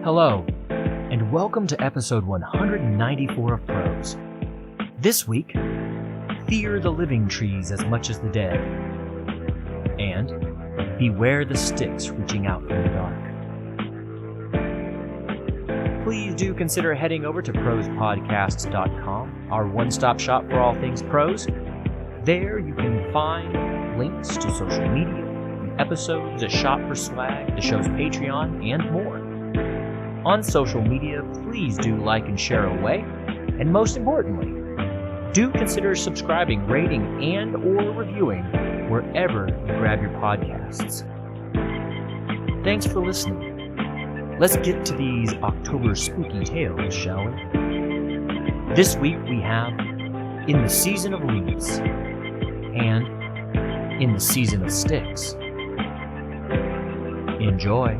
Hello, and welcome to episode 194 of Prose. This week, fear the living trees as much as the dead, and beware the sticks reaching out from the dark. Please do consider heading over to prosepodcasts.com, our one-stop shop for all things prose. There you can find links to social media, episodes, a shop for swag, the show's Patreon, and more. On social media, please do like and share away, and most importantly, do consider subscribing, rating, and or reviewing wherever you grab your podcasts. Thanks for listening. Let's get to these October spooky tales, shall we? This week we have In the Season of Leaves and In the Season of Sticks. Enjoy.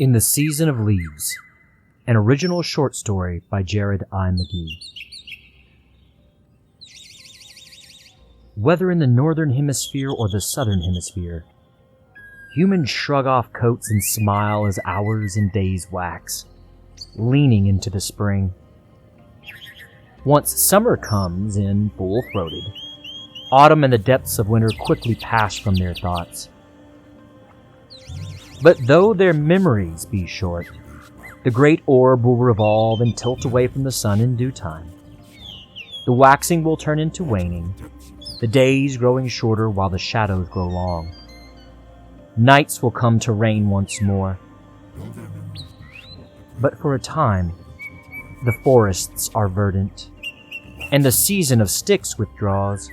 In the Season of Leaves, an original short story by Jared I. McGee. Whether in the northern hemisphere or the southern hemisphere, humans shrug off coats and smile as hours and days wax, leaning into the spring. Once summer comes in full-throated, autumn and the depths of winter quickly pass from their thoughts. But though their memories be short, the great orb will revolve and tilt away from the sun in due time. The waxing will turn into waning, the days growing shorter while the shadows grow long. Nights will come to reign once more. But for a time, the forests are verdant, and the season of sticks withdraws,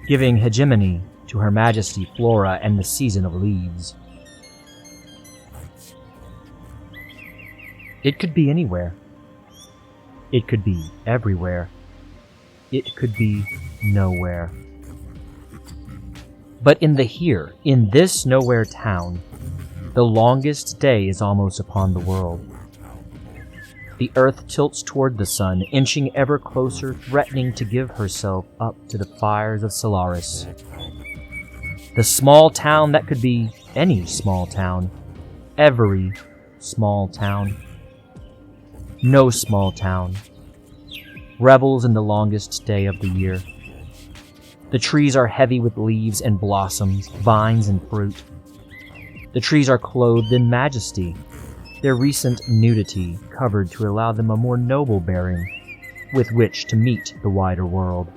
giving hegemony to Her Majesty Flora and the season of leaves. It could be anywhere. It could be everywhere. It could be nowhere. But in the here, in this nowhere town, the longest day is almost upon the world. The earth tilts toward the sun, inching ever closer, threatening to give herself up to the fires of Solaris. The small town that could be any small town, every small town. No small town revels in the longest day of the year. The trees are heavy with leaves and blossoms, vines and fruit. The trees are clothed in majesty, their recent nudity covered to allow them a more noble bearing with which to meet the wider world.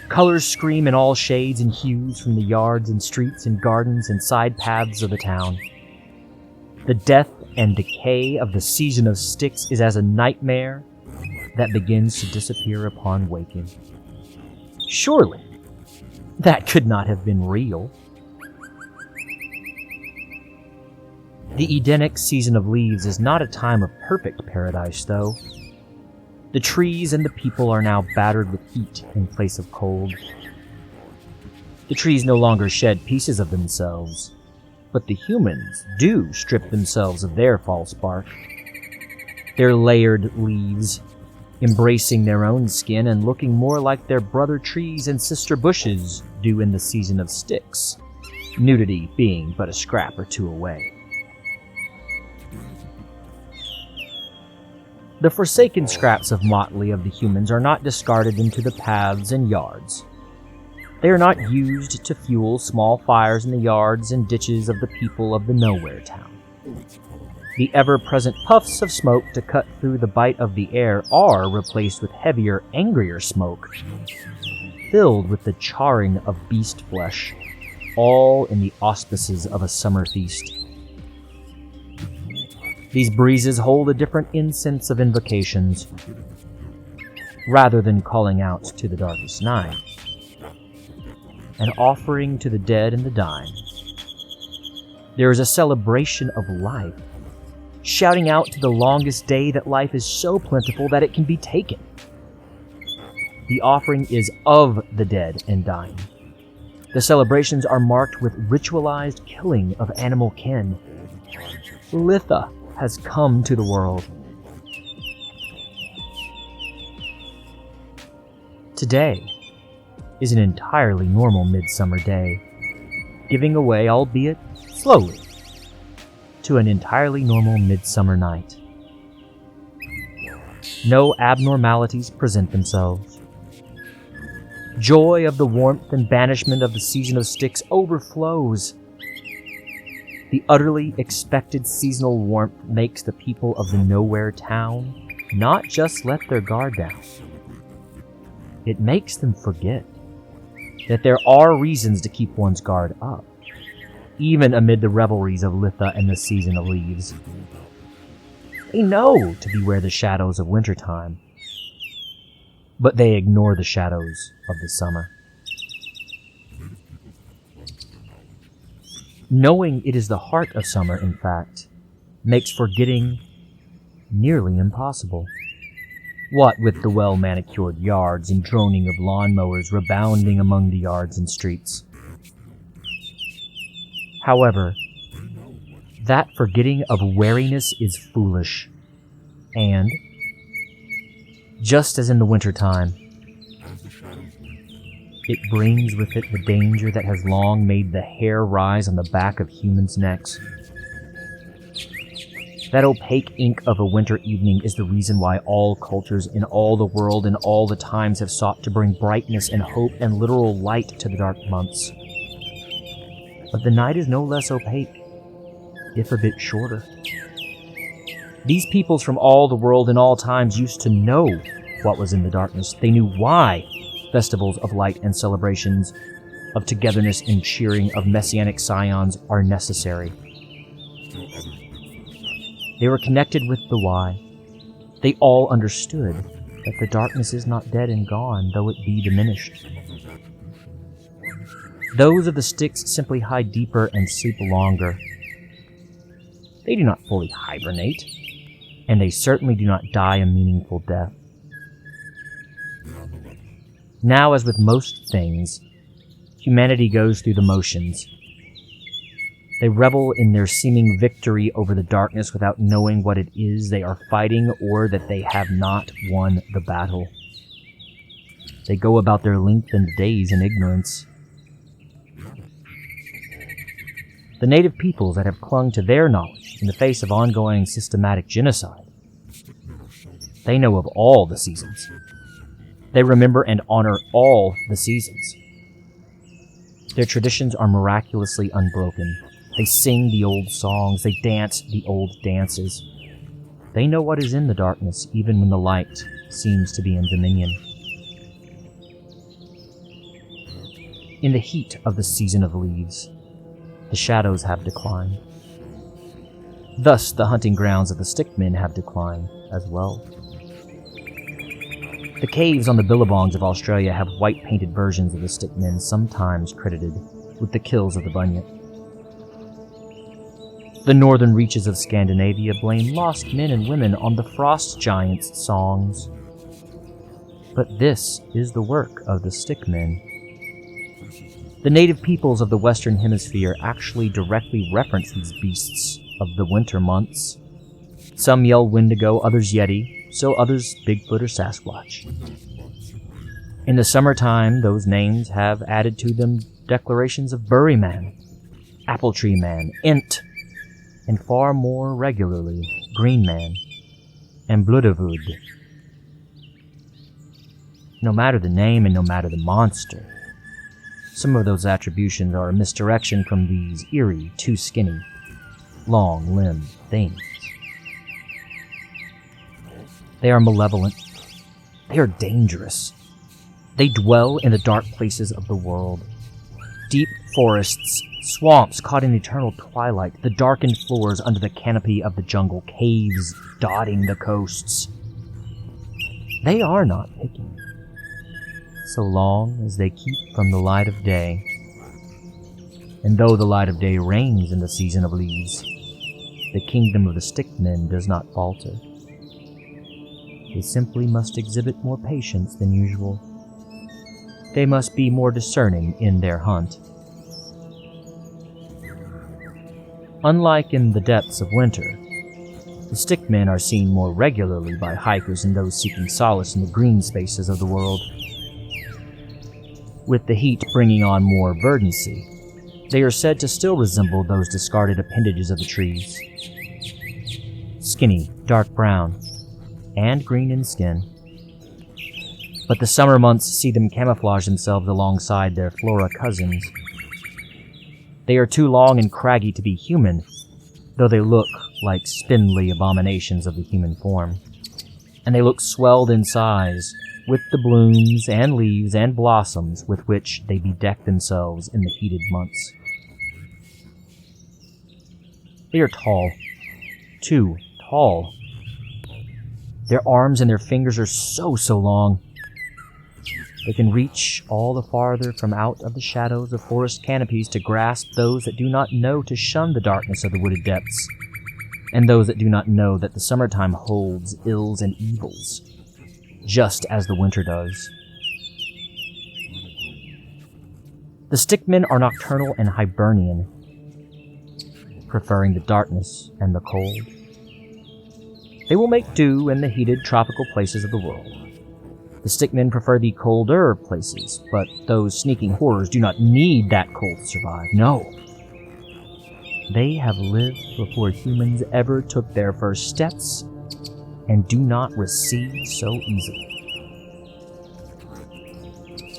Colors scream in all shades and hues from the yards and streets and gardens and side paths of the town. The death and decay of the season of sticks is as a nightmare that begins to disappear upon waking. Surely, that could not have been real. The Edenic season of leaves is not a time of perfect paradise, though. The trees and the people are now battered with heat in place of cold. The trees no longer shed pieces of themselves, but the humans do strip themselves of their false bark. Their layered leaves, embracing their own skin and looking more like their brother trees and sister bushes do in the season of sticks, nudity being but a scrap or two away. The forsaken scraps of motley of the humans are not discarded into the paths and yards. They are not used to fuel small fires in the yards and ditches of the people of the nowhere town. The ever-present puffs of smoke to cut through the bite of the air are replaced with heavier, angrier smoke, filled with the charring of beast flesh, all in the auspices of a summer feast. These breezes hold a different incense of invocations, rather than calling out to the darkest night. An offering to the dead and the dying. There is a celebration of life, shouting out to the longest day that life is so plentiful that it can be taken. The offering is of the dead and dying, The celebrations are marked with ritualized killing of animal kin. Litha has come to the world. Today is an entirely normal midsummer day, giving away, albeit slowly, to an entirely normal midsummer night. No abnormalities present themselves. Joy of the warmth and banishment of the season of sticks overflows. The utterly expected seasonal warmth makes the people of the Nowhere Town not just let their guard down. It makes them forget that there are reasons to keep one's guard up, even amid the revelries of Litha and the season of leaves. They know to beware the shadows of wintertime, but they ignore the shadows of the summer. Knowing it is the heart of summer, in fact, makes forgetting nearly impossible. What with the well-manicured yards and droning of lawnmowers rebounding among the yards and streets. However, that forgetting of wariness is foolish, and, just as in the wintertime, it brings with it the danger that has long made the hair rise on the back of humans' necks. That opaque ink of a winter evening is the reason why all cultures in all the world and all the times have sought to bring brightness and hope and literal light to the dark months. But the night is no less opaque, if a bit shorter. These peoples from all the world in all times used to know what was in the darkness. They knew why festivals of light and celebrations of togetherness and cheering of messianic scions are necessary. They were connected with the why. They all understood that the darkness is not dead and gone, though it be diminished. Those of the sticks simply hide deeper and sleep longer. They do not fully hibernate, and they certainly do not die a meaningful death. Now, as with most things, humanity goes through the motions. They revel in their seeming victory over the darkness without knowing what it is they are fighting or that they have not won the battle. They go about their lengthened days in ignorance. The native peoples that have clung to their knowledge in the face of ongoing systematic genocide, they know of all the seasons. They remember and honor all the seasons. Their traditions are miraculously unbroken. They sing the old songs. They dance the old dances. They know what is in the darkness, even when the light seems to be in dominion. In the heat of the season of leaves, the shadows have declined. Thus, the hunting grounds of the stickmen have declined as well. The caves on the billabongs of Australia have white-painted versions of the stickmen, sometimes credited with the kills of the bunyip. The northern reaches of Scandinavia blame lost men and women on the frost giants' songs. But this is the work of the stickmen. The native peoples of the Western Hemisphere actually directly reference these beasts of the winter months. Some yell Wendigo, others Yeti, so others Bigfoot or Sasquatch. In the summertime, those names have added to them declarations of Burryman, Apple Tree Man, Ent, and far more regularly, Green Man and Blooderwood. No matter the name and no matter the monster, some of those attributions are a misdirection from these eerie, too skinny, long-limbed things. They are malevolent. They are dangerous. They dwell in the dark places of the world. Deep forests, swamps caught in eternal twilight, the darkened floors under the canopy of the jungle, caves dotting the coasts. They are not picky, so long as they keep from the light of day. And though the light of day reigns in the season of leaves, the kingdom of the stickmen does not falter. They simply must exhibit more patience than usual. they must be more discerning in their hunt. Unlike in the depths of winter, the stickmen are seen more regularly by hikers and those seeking solace in the green spaces of the world. With the heat bringing on more verdancy, they are said to still resemble those discarded appendages of the trees. Skinny, dark brown, and green in skin. But the summer months see them camouflage themselves alongside their flora cousins. They are too long and craggy to be human, though they look like spindly abominations of the human form. And they look swelled in size, with the blooms and leaves and blossoms with which they bedeck themselves in the heated months. They are tall. Too tall. Their arms and their fingers are so long. They can reach all the farther from out of the shadows of forest canopies to grasp those that do not know to shun the darkness of the wooded depths, and those that do not know that the summertime holds ills and evils, just as the winter does. The stickmen are nocturnal and Hibernian, preferring the darkness and the cold. They will make do in the heated tropical places of the world. The stickmen prefer the colder places, but those sneaking horrors do not need that cold to survive. No. They have lived before humans ever took their first steps and do not recede so easily.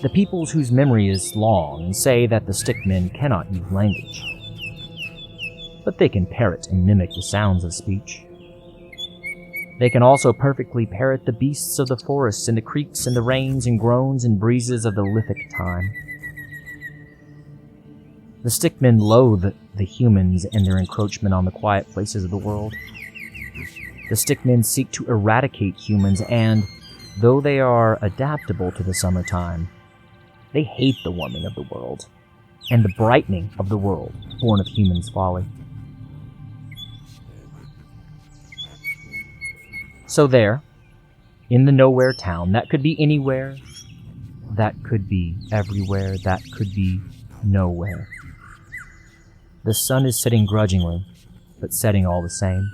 The peoples whose memory is long say that the stickmen cannot use language, but they can parrot and mimic the sounds of speech. They can also perfectly parrot the beasts of the forests and the creeks and the rains and groans and breezes of the lithic time. The stickmen loathe the humans and their encroachment on the quiet places of the world. The stickmen seek to eradicate humans, and, though they are adaptable to the summertime, they hate the warming of the world, and the brightening of the world born of humans' folly. So there, in the nowhere town, that could be anywhere, that could be everywhere, that could be nowhere. The sun is setting grudgingly, but setting all the same.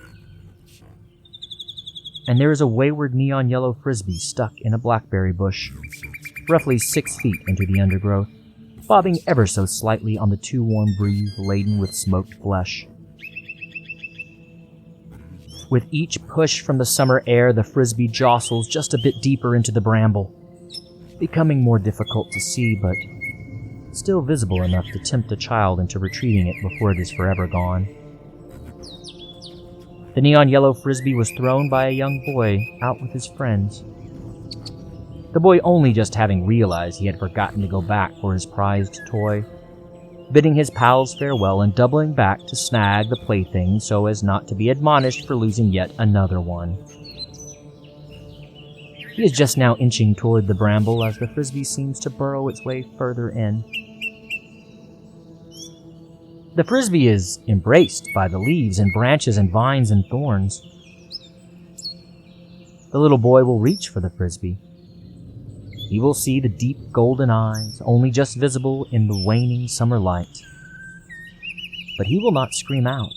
And there is a wayward neon yellow frisbee stuck in a blackberry bush, roughly 6 feet into the undergrowth, bobbing ever so slightly on the too warm breeze laden with smoked flesh. With each push from the summer air, the frisbee jostles just a bit deeper into the bramble, becoming more difficult to see, but still visible enough to tempt a child into retrieving it before it is forever gone. The neon yellow frisbee was thrown by a young boy out with his friends. The boy only just having realized he had forgotten to go back for his prized toy, bidding his pals farewell and doubling back to snag the plaything so as not to be admonished for losing yet another one. He is just now inching toward the bramble as the frisbee seems to burrow its way further in. The frisbee is embraced by the leaves and branches and vines and thorns. The little boy will reach for the frisbee. He will see the deep golden eyes, only just visible in the waning summer light. But he will not scream out.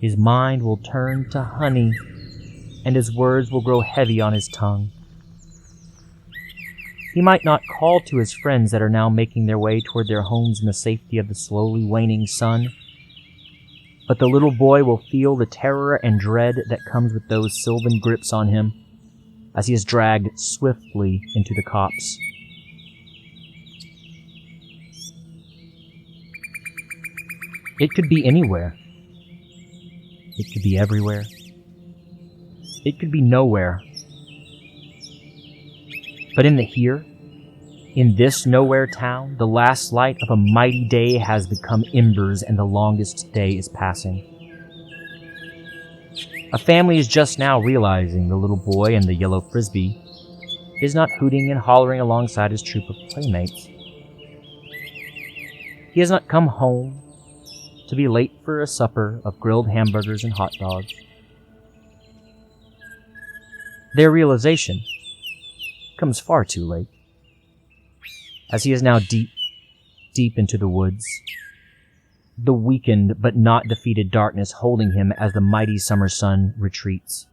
His mind will turn to honey, and his words will grow heavy on his tongue. He might not call to his friends that are now making their way toward their homes in the safety of the slowly waning sun, but the little boy will feel the terror and dread that comes with those sylvan grips on him, as he is dragged swiftly into the copse. It could be anywhere. It could be everywhere. It could be nowhere. But in the here, in this nowhere town, the last light of a mighty day has become embers and the longest day is passing. A family is just now realizing the little boy and the yellow frisbee is not hooting and hollering alongside his troop of playmates. He has not come home to be late for a supper of grilled hamburgers and hot dogs. Their realization comes far too late. as he is now deep into the woods, the weakened but not defeated darkness holding him as the mighty summer sun retreats.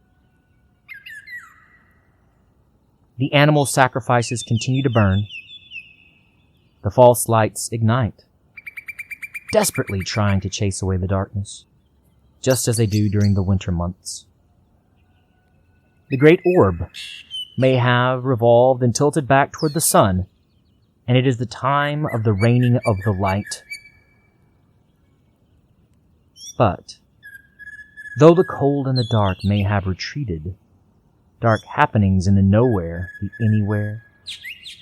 The animal sacrifices continue to burn. The false lights ignite, desperately trying to chase away the darkness, just as they do during the winter months. The great orb may have revolved and tilted back toward the sun, and it is the time of the raining of the light. But, though the cold and the dark may have retreated, dark happenings in the nowhere, the anywhere,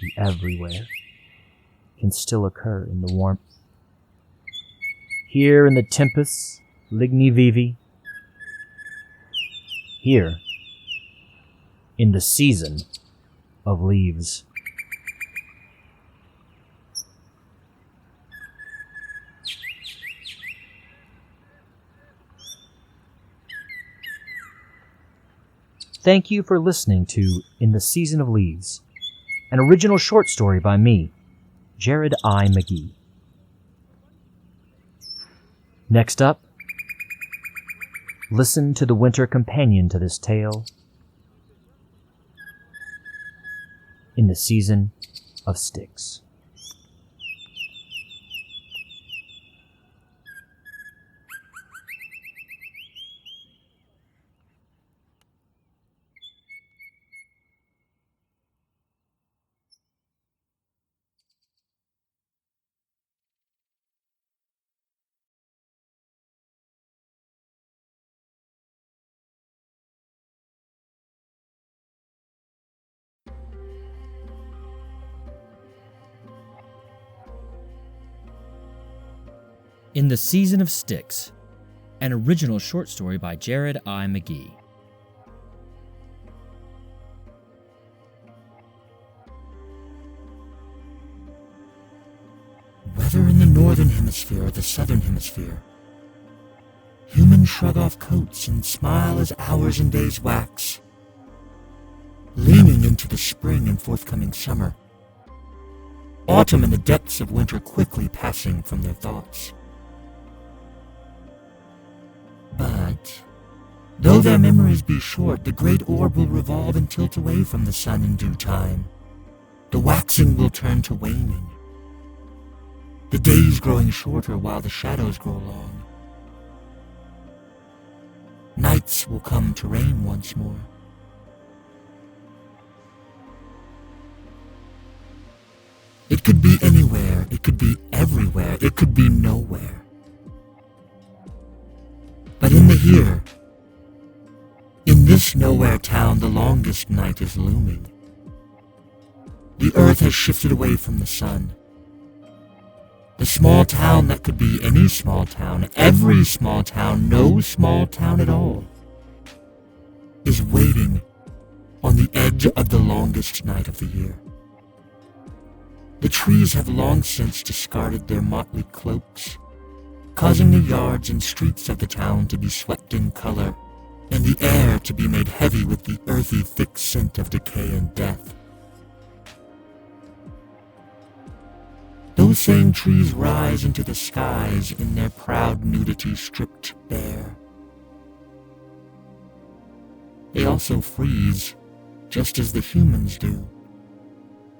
the everywhere, can still occur in the warmth. Here in the Tempus Ligni Vivi, here in the season of leaves. Thank you for listening to In the Season of Leaves, an original short story by me, Jared I. McGee. Next up, listen to the winter companion to this tale, In the Season of Sticks. In the Season of Sticks, an original short story by Jared I. McGee. Whether in the northern hemisphere or the southern hemisphere, humans shrug off coats and smile as hours and days wax, leaning into the spring and forthcoming summer, autumn and the depths of winter quickly passing from their thoughts. But, though their memories be short, the great orb will revolve and tilt away from the sun in due time. The waxing will turn to waning, the days growing shorter while the shadows grow long. Nights will come to rain once more. It could be anywhere, it could be everywhere, it could be nowhere. But in the here, in this nowhere town, the longest night is looming. The earth has shifted away from the sun. The small town that could be any small town, every small town, no small town at all, is waiting on the edge of the longest night of the year. The trees have long since discarded their motley cloaks, causing the yards and streets of the town to be swept in color, and the air to be made heavy with the earthy, thick scent of decay and death. Those same trees rise into the skies in their proud nudity stripped bare. They also freeze, just as the humans do.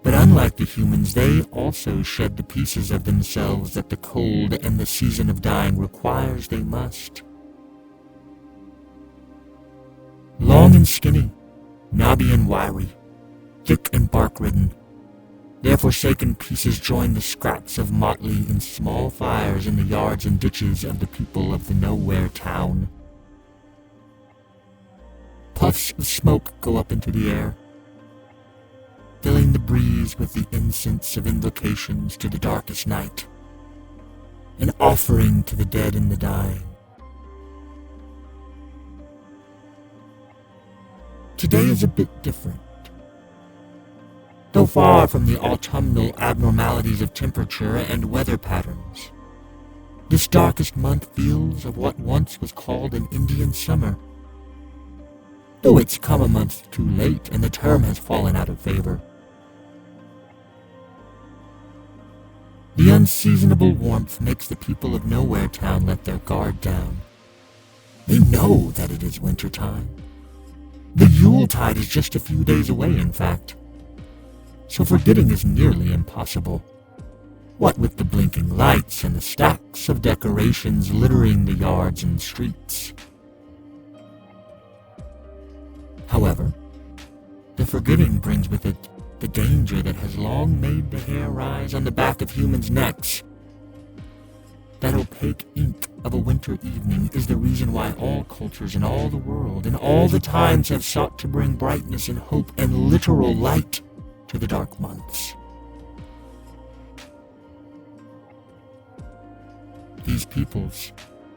But unlike the humans, they also shed the pieces of themselves that the cold and the season of dying requires they must. Long and skinny, knobby and wiry, thick and bark-ridden, their forsaken pieces join the scraps of motley in small fires in the yards and ditches of the people of the nowhere town. Puffs of smoke go up into the air, filling the breeze with the incense of invocations to the darkest night, an offering to the dead and the dying. Today is a bit different. Though far from the autumnal abnormalities of temperature and weather patterns, this darkest month feels of what once was called an Indian summer, though it's come a month too late and the term has fallen out of favor. The unseasonable warmth makes the people of Nowhere Town let their guard down. They know that it is winter time. The Yuletide is just a few days away, in fact. So forgetting is nearly impossible. What with the blinking lights and the stacks of decorations littering the yards and streets. However, the forgetting brings with it the danger that has long made the hair rise on the back of humans' necks. That opaque ink of a winter evening is the reason why all cultures in all the world and all the times have sought to bring brightness and hope and literal light to the dark months. These peoples,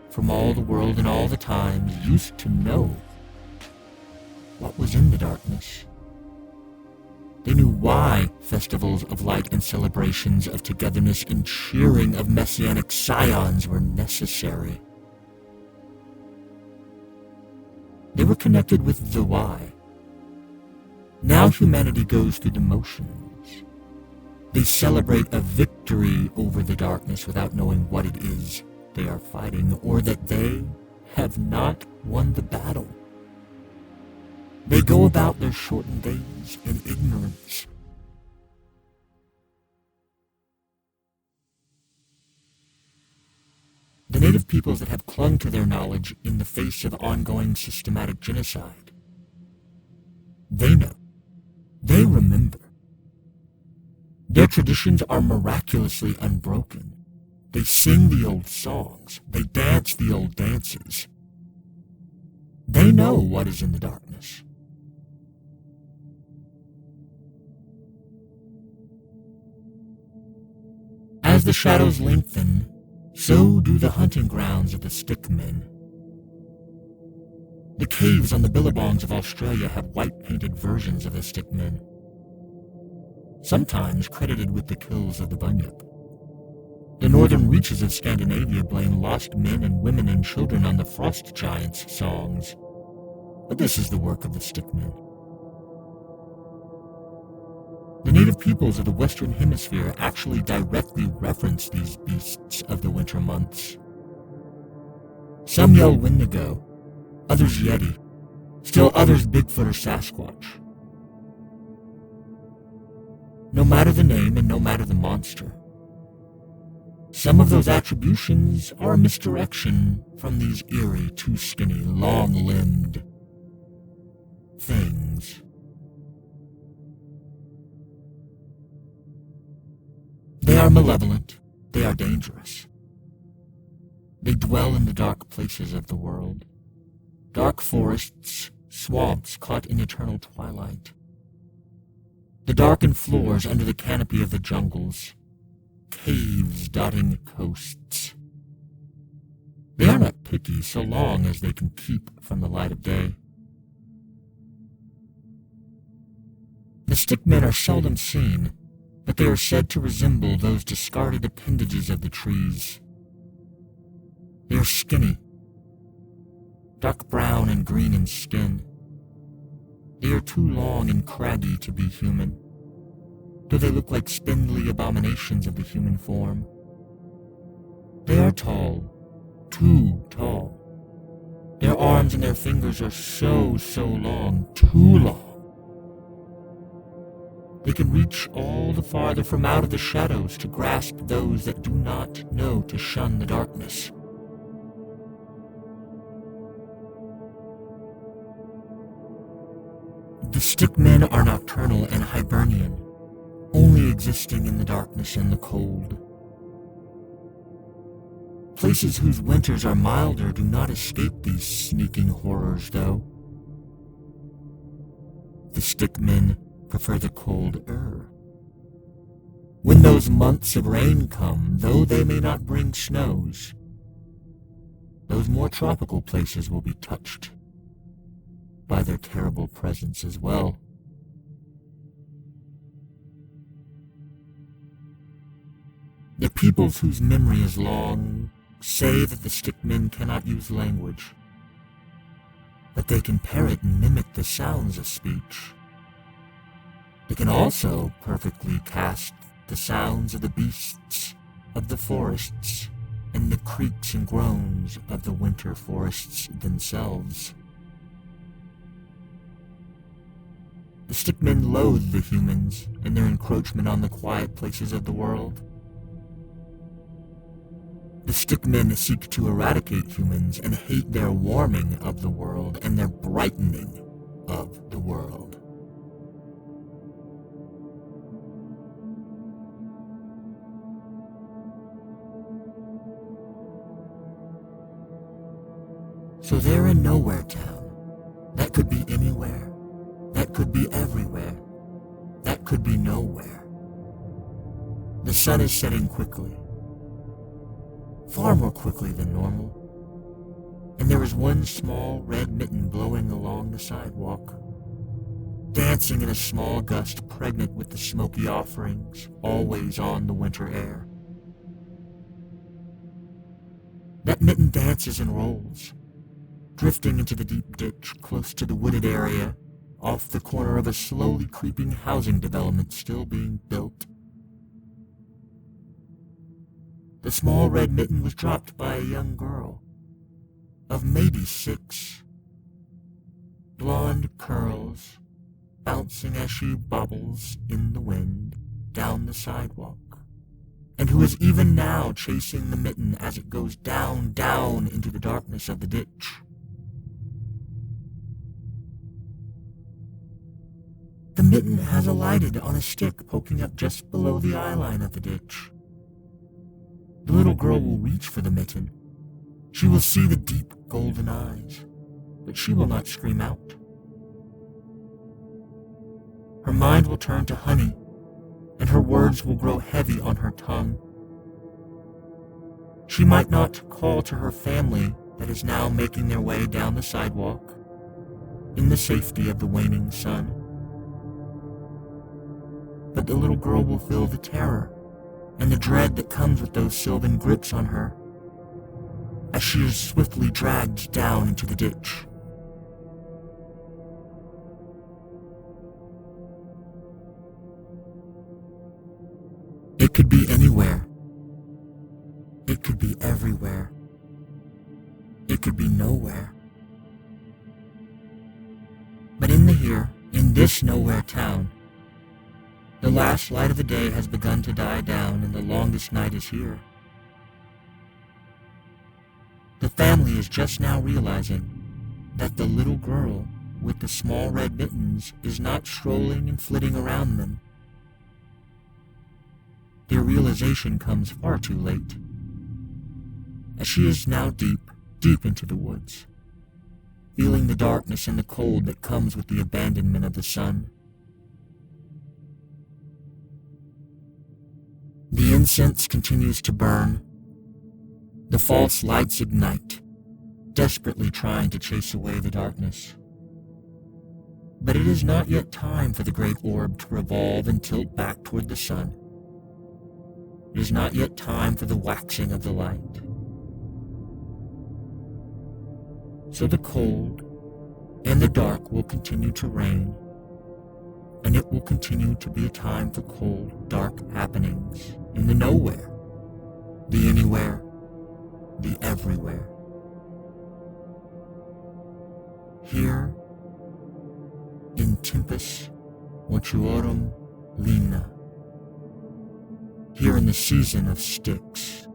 from all the world and all the times, used to know what was in the darkness. They knew why festivals of light and celebrations of togetherness and cheering of messianic scions were necessary. They were connected with the why. Now humanity goes through the motions. They celebrate a victory over the darkness without knowing what it is they are fighting, or that they have not won the battle. They go about their shortened days in ignorance. The native peoples that have clung to their knowledge in the face of ongoing systematic genocide, they know. They remember. Their traditions are miraculously unbroken. They sing the old songs. They dance the old dances. They know what is in the darkness. As the shadows lengthen, so do the hunting grounds of the stickmen. The caves on the billabongs of Australia have white-painted versions of the stickmen, sometimes credited with the kills of the Bunyip. The northern reaches of Scandinavia blame lost men and women and children on the frost giants' songs, but this is the work of the stickmen. The native peoples of the Western Hemisphere actually directly reference these beasts of the winter months. Some yell Wendigo, others Yeti, still others Bigfoot or Sasquatch. No matter the name and no matter the monster, some of those attributions are a misdirection from these eerie, too skinny, long-limbed things. They are malevolent. They are dangerous. They dwell in the dark places of the world. Dark forests, swamps caught in eternal twilight. The darkened floors under the canopy of the jungles. Caves dotting coasts. They are not picky so long as they can keep from the light of day. The stickmen are seldom seen, but they are said to resemble those discarded appendages of the trees. They are skinny, dark brown and green in skin. They are too long and craggy to be human, though they look like spindly abominations of the human form. They are tall, too tall. Their arms and their fingers are so long, too long. They can reach all the farther from out of the shadows to grasp those that do not know to shun the darkness. The stickmen are nocturnal and Hibernian, only existing in the darkness and the cold. Places whose winters are milder do not escape these sneaking horrors, though. The stickmen prefer the cold air. When those months of rain come, though they may not bring snows, those more tropical places will be touched by their terrible presence as well. The peoples whose memory is long say that the stickmen cannot use language, but they can parrot and mimic the sounds of speech. They can also perfectly cast the sounds of the beasts of the forests and the creaks and groans of the winter forests themselves. The stickmen loathe the humans and their encroachment on the quiet places of the world. The stickmen seek to eradicate humans and hate their warming of the world and their brightening of the world. So they're in Nowhere Town. That could be anywhere. That could be everywhere. That could be nowhere. The sun is setting quickly. Far more quickly than normal. And there is one small red mitten blowing along the sidewalk, dancing in a small gust pregnant with the smoky offerings always on the winter air. That mitten dances and rolls, drifting into the deep ditch close to the wooded area off the corner of a slowly creeping housing development still being built. The small red mitten was dropped by a young girl of maybe 6. Blonde curls bouncing as she bobbles in the wind down the sidewalk, and who is even now chasing the mitten as it goes down into the darkness of the ditch. The mitten has alighted on a stick poking up just below the eyeline of the ditch. The little girl will reach for the mitten. She will see the deep golden eyes, but she will not scream out. Her mind will turn to honey, and her words will grow heavy on her tongue. She might not call to her family that is now making their way down the sidewalk in the safety of the waning sun. But the little girl will feel the terror and the dread that comes with those sylvan grips on her as she is swiftly dragged down into the ditch. It could be anywhere. It could be everywhere. It could be nowhere. But in this Nowhere Town, the last light of the day has begun to die down and the longest night is here. The family is just now realizing that the little girl with the small red mittens is not strolling and flitting around them. Their realization comes far too late, as she is now deep into the woods, feeling the darkness and the cold that comes with the abandonment of the sun. The incense continues to burn. The false lights ignite, desperately trying to chase away the darkness. But it is not yet time for the great orb to revolve and tilt back toward the sun. It is not yet time for the waxing of the light. So the cold and the dark will continue to reign, and it will continue to be a time for cold, dark happenings in the nowhere, the anywhere, the everywhere. Here, in Tempus Mortuorum Limna, here in the season of Styx.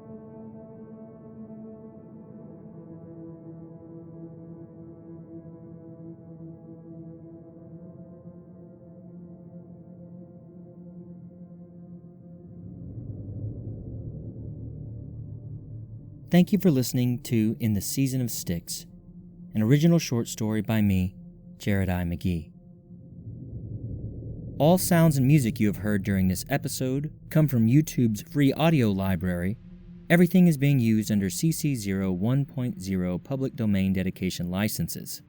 Thank you for listening to In the Season of Styx, an original short story by me, Jared I. McGee. All sounds and music you have heard during this episode come from YouTube's free audio library. Everything is being used under CC 01.0 public domain dedication licenses.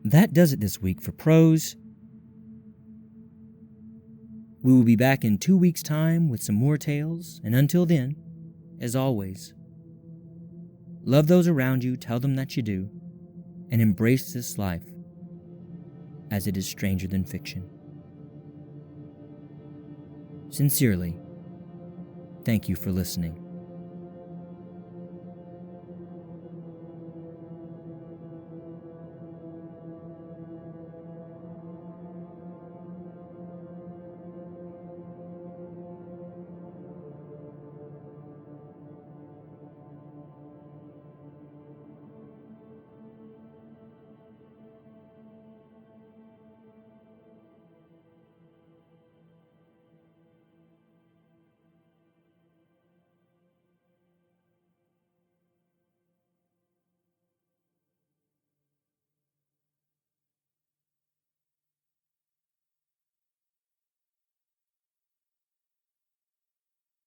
That does it this week for Prose. We will be back in 2 weeks' time with some more tales, and until then, as always, love those around you, tell them that you do, and embrace this life as it is stranger than fiction. Sincerely, thank you for listening.